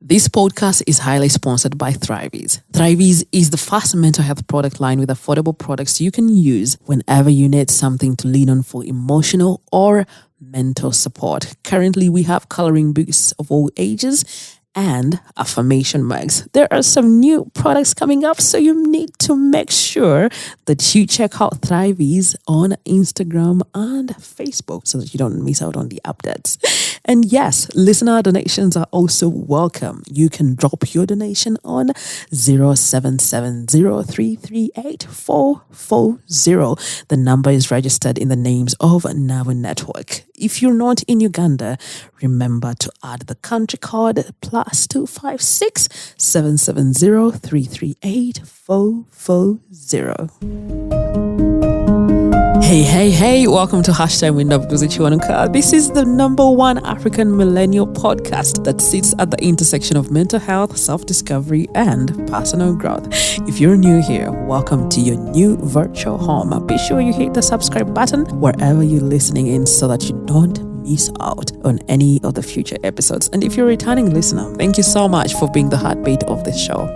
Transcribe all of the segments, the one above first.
This podcast is highly sponsored by Thriveys. Thriveys is the first mental health product line with affordable products you can use whenever you need something to lean on for emotional or mental support. Currently, we have coloring books of all ages and affirmation mugs. There are some new products coming up, so you need to make sure that you check out Thriveys on Instagram and Facebook so that you don't miss out on the updates. And yes, listener donations are also welcome. You can drop your donation on 0770-338-440. The number is registered in the names of Navu Network. If you're not in Uganda, remember to add the country code +256 770 338 440. Hey, welcome to #Window. This is the #1 African millennial podcast that sits at the intersection of mental health, self-discovery, and personal growth. If you're new here, welcome to your new virtual home. Be sure you hit the subscribe button wherever you're listening in so that you don't miss out on any of the future episodes. And if you're a returning listener, thank you so much for being the heartbeat of this show.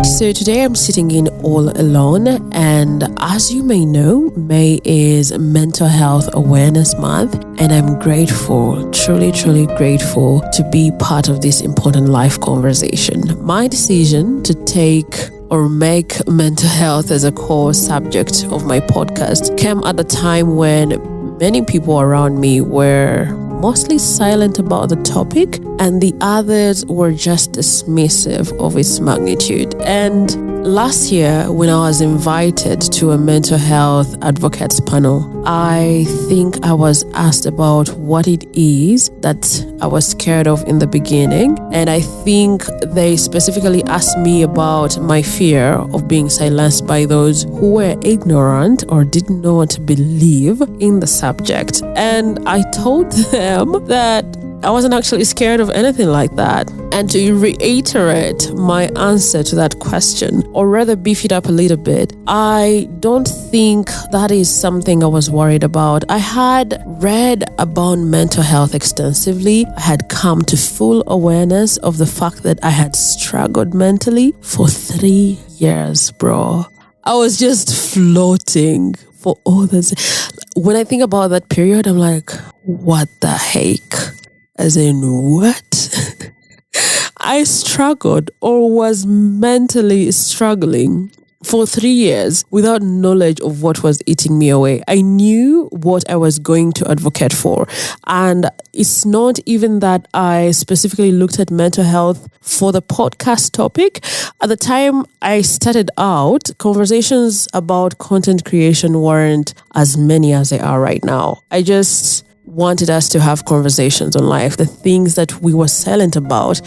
So today I'm sitting in all alone, and as you may know, May is Mental Health Awareness Month, and I'm grateful, truly grateful to be part of this important life conversation. My decision to take or make mental health as a core subject of my podcast came at a time when many people around me were mostly silent about the topic, and the others were just dismissive of its magnitude. And last year, when I was invited to a mental health advocates panel, I think I was asked about what it is that I was scared of in the beginning. And I think they specifically asked me about my fear of being silenced by those who were ignorant or didn't know what to believe in the subject. And I told them that I wasn't actually scared of anything like that. And to reiterate my answer to that question, or rather beef it up a little bit, I don't think that is something I was worried about. I had read about mental health extensively. I had come to full awareness of the fact that I had struggled mentally for 3 years, bro. I was just floating for all this. When I think about that period, I'm like, what the heck? As in, what? I struggled or was mentally struggling for 3 years without knowledge of what was eating me away. I knew what I was going to advocate for. And it's not even that I specifically looked at mental health for the podcast topic. At the time I started out, conversations about content creation weren't as many as they are right now. I just wanted us to have conversations on life, the things that we were silent about,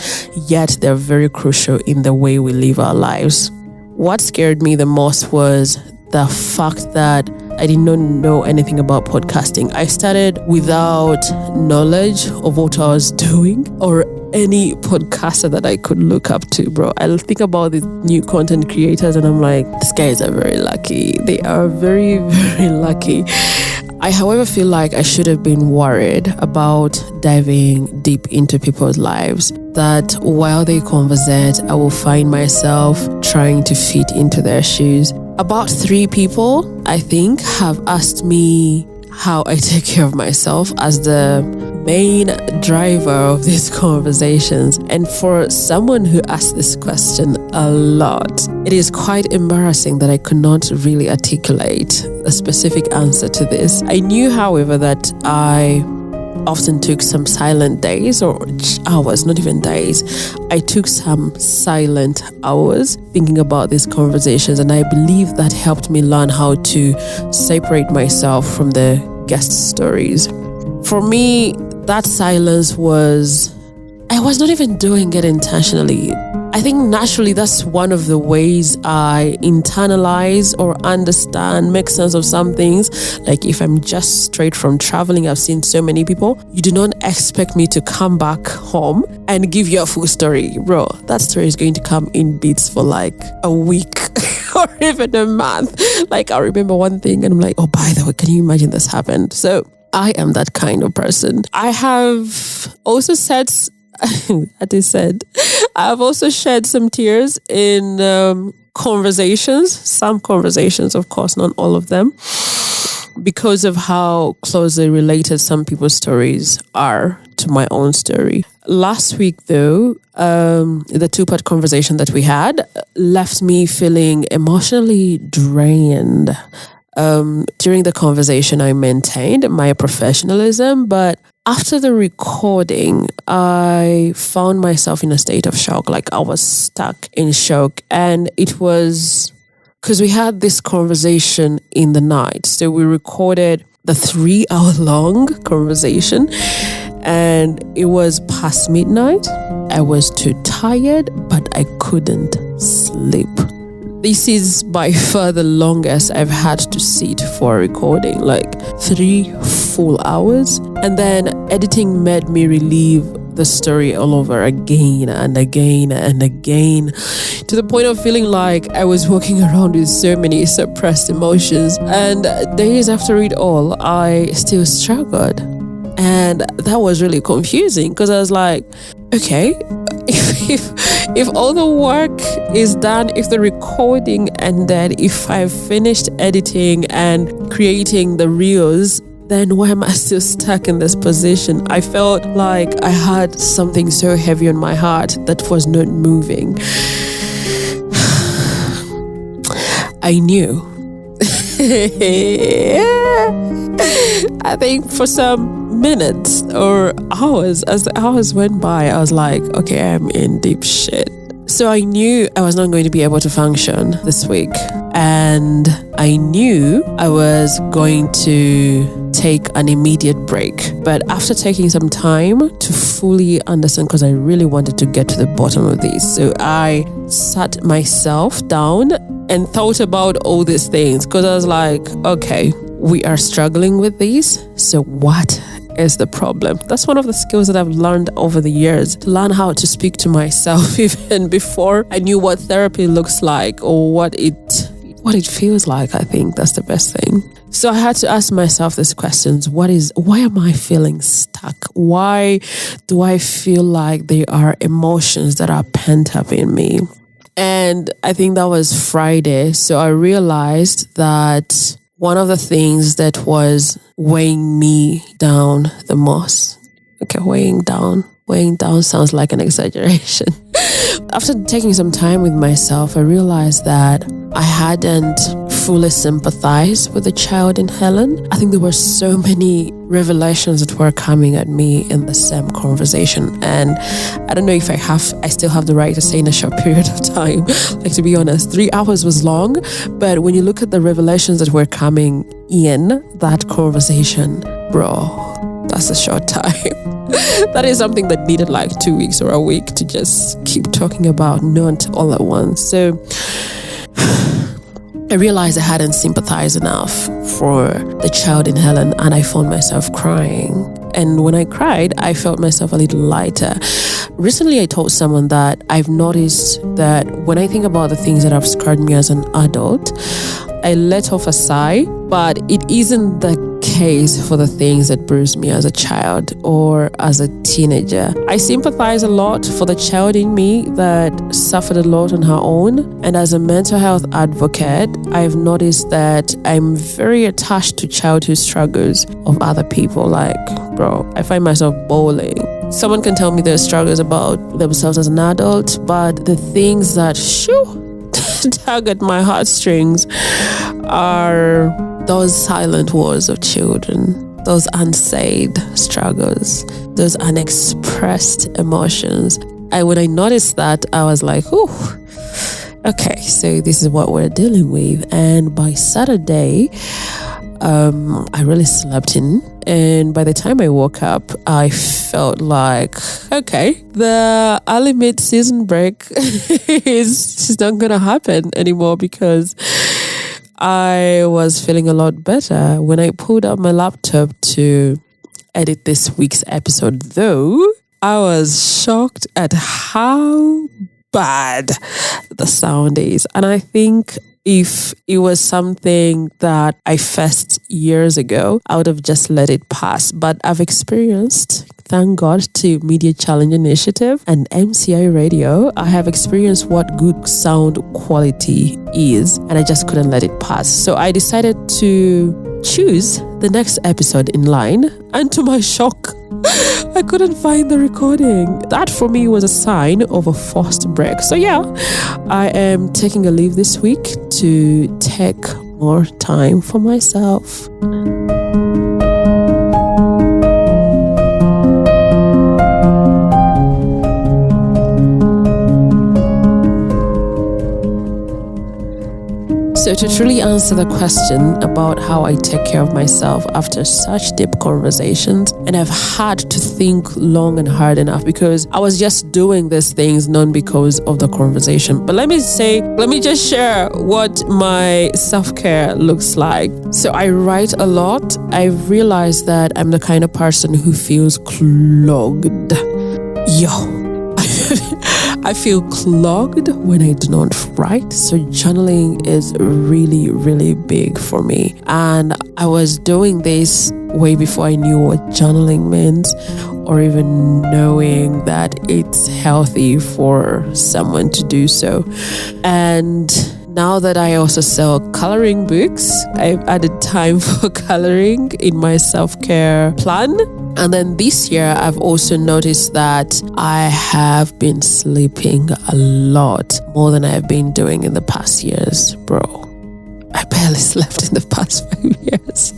yet they're very crucial in the way we live our lives. What scared me the most was the fact that I did not know anything about podcasting. I started without knowledge of what I was doing or any podcaster that I could look up to, bro. I think about these new content creators and I'm like, these guys are very lucky. They are very, very lucky. I, however, feel like I should have been worried about diving deep into people's lives, that while they conversate, I will find myself trying to fit into their shoes. About 3 people, I think, have asked me how I take care of myself as the main driver of these conversations. And for someone who asked this question a lot, it is quite embarrassing that I could not really articulate a specific answer to this. I knew, however, that I often took some silent days or hours, not even days. I took some silent hours thinking about these conversations, and I believe that helped me learn how to separate myself from the guest stories. For me, that silence I was not even doing it intentionally. I think naturally that's one of the ways I internalize or understand, make sense of some things. Like if I'm just straight from traveling, I've seen so many people. You do not expect me to come back home and give you a full story. Bro, that story is going to come in bits for like a week or even a month. Like I remember one thing and I'm like, oh, by the way, can you imagine this happened? So I am that kind of person. I have also set that is said. I've also shed some tears in conversations, some conversations, of course, not all of them, because of how closely related some people's stories are to my own story. Last week, though, the two-part conversation that we had left me feeling emotionally drained. During the conversation, I maintained my professionalism, but after the recording, I found myself in a state of shock. Like I was stuck in shock. And it was because we had this conversation in the night. So we recorded the 3-hour-long conversation and it was past midnight. I was too tired, but I couldn't sleep. This is by far the longest I've had to sit for a recording, like 3 full hours. And then editing made me relive the story all over again and again and again, to the point of feeling like I was walking around with so many suppressed emotions. And days after it all, I still struggled. And that was really confusing because I was like, okay, if all the work is done, if the recording ended, if I've finished editing and creating the reels, then why am I still stuck in this position? I felt like I had something so heavy on my heart that was not moving. I knew. I think for some minutes or hours, as the hours went by, I was like, okay, I'm in deep shit. So I knew I was not going to be able to function this week. And I knew I was going to take an immediate break. But after taking some time to fully understand, because I really wanted to get to the bottom of this, so I sat myself down and thought about all these things, because I was like, okay, we are struggling with this. So what is the problem? That's one of the skills that I've learned over the years, to learn how to speak to myself even before I knew what therapy looks like or what it feels like. I think that's the best thing. So I had to ask myself these questions. Why am I feeling stuck? Why do I feel like there are emotions that are pent up in me? And I think that was Friday. So I realized that one of the things that was weighing me down the most, okay, weighing down sounds like an exaggeration. After taking some time with myself, I realized that I hadn't fully sympathized with the child in Helen. I think there were so many revelations that were coming at me in the same conversation. And I don't know if I still have the right to say in a short period of time. Like, to be honest, 3 hours was long. But when you look at the revelations that were coming in that conversation, bro, that's a short time. That is something that needed like 2 weeks or a week to just keep talking about, not all at once. So I realized I hadn't sympathized enough for the child in Helen, and I found myself crying. And when I cried, I felt myself a little lighter. Recently, I told someone that I've noticed that when I think about the things that have scarred me as an adult, I let off a sigh, but it isn't the case for the things that bruised me as a child or as a teenager. I sympathize a lot for the child in me that suffered a lot on her own. And as a mental health advocate, I've noticed that I'm very attached to childhood struggles of other people. Like, bro, I find myself bawling. Someone can tell me their struggles about themselves as an adult, but the things that tug at my heartstrings are those silent wars of children, those unsaid struggles, those unexpressed emotions. And when I noticed that, I was like, okay, so this is what we're dealing with. And by Saturday, I really slept in. And by the time I woke up, I felt like, okay, the early mid-season break is not going to happen anymore, because I was feeling a lot better. When I pulled out my laptop to edit this week's episode, though, I was shocked at how bad the sound is. And I think if it was something that I faced years ago, I would have just let it pass. But I've experienced thank God to Media Challenge Initiative and MCI Radio, I have experienced what good sound quality is, and I just couldn't let it pass. So I decided to choose the next episode in line, and to my shock, I couldn't find the recording. That for me was a sign of a forced break. So yeah, I am taking a leave this week to take more time for myself. So to truly answer the question about how I take care of myself after such deep conversations, and I've had to think long and hard enough because I was just doing these things not because of the conversation. But let me just share what my self-care looks like. So I write a lot. I've realized that I'm the kind of person who feels clogged. I feel clogged when I do not write. So journaling is really, really big for me. And I was doing this way before I knew what journaling meant, or even knowing that it's healthy for someone to do so. And now that I also sell coloring books, I've added time for coloring in my self-care plan. And then this year, I've also noticed that I have been sleeping a lot more than I've been doing in the past years, bro. I barely slept in the past 5 years.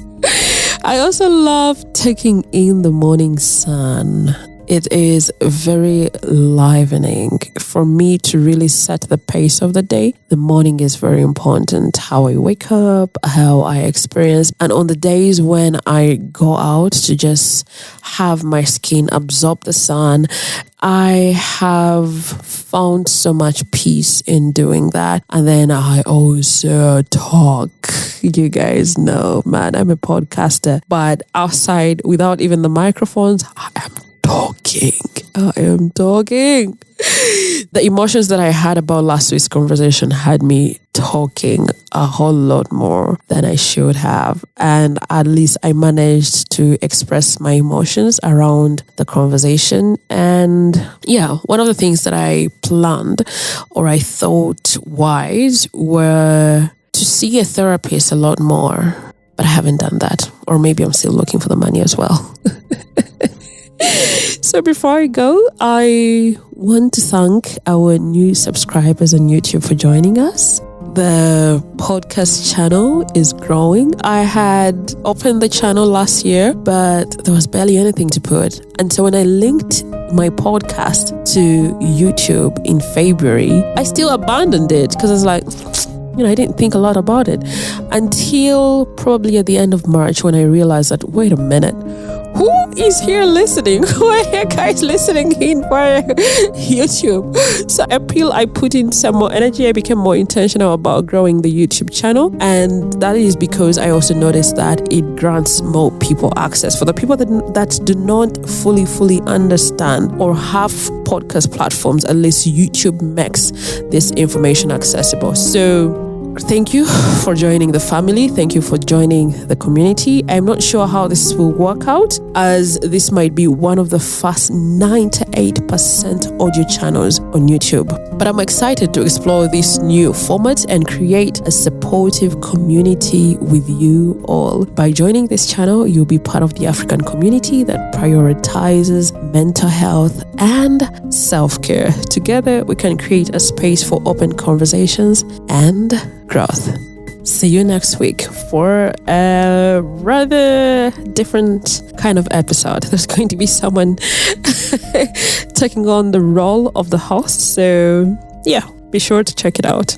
I also love taking in the morning sun. It is very livening for me to really set the pace of the day. The morning is very important. How I wake up, how I experience. And on the days when I go out to just have my skin absorb the sun, I have found so much peace in doing that. And then I also talk. You guys know, man, I'm a podcaster. But outside, without even the microphones, I am talking. The emotions that I had about last week's conversation had me talking a whole lot more than I should have. And at least I managed to express my emotions around the conversation. And yeah, one of the things that I planned or I thought wise were to see a therapist a lot more. But I haven't done that. Or maybe I'm still looking for the money as well. So before I go, I want to thank our new subscribers on YouTube for joining us. The podcast channel is growing. I had opened the channel last year, but there was barely anything to put. And so when I linked my podcast to YouTube in February, I still abandoned it because I was like, I didn't think a lot about it until probably at the end of March when I realized that, wait a minute, who is here listening? Who are you guys listening in for YouTube? So April, I put in some more energy. I became more intentional about growing the YouTube channel. And that is because I also noticed that it grants more people access. For the people that do not fully understand or have podcast platforms, at least YouTube makes this information accessible. So thank you for joining the family. Thank you for joining the community. I'm not sure how this will work out, as this might be one of the first 98% audio channels on YouTube. But I'm excited to explore this new format and create a supportive community with you all. By joining this channel, you'll be part of the African community that prioritizes mental health and self-care. Together, we can create a space for open conversations and growth. See you next week for a rather different kind of episode. There's going to be someone taking on the role of the host. So yeah, be sure to check it out.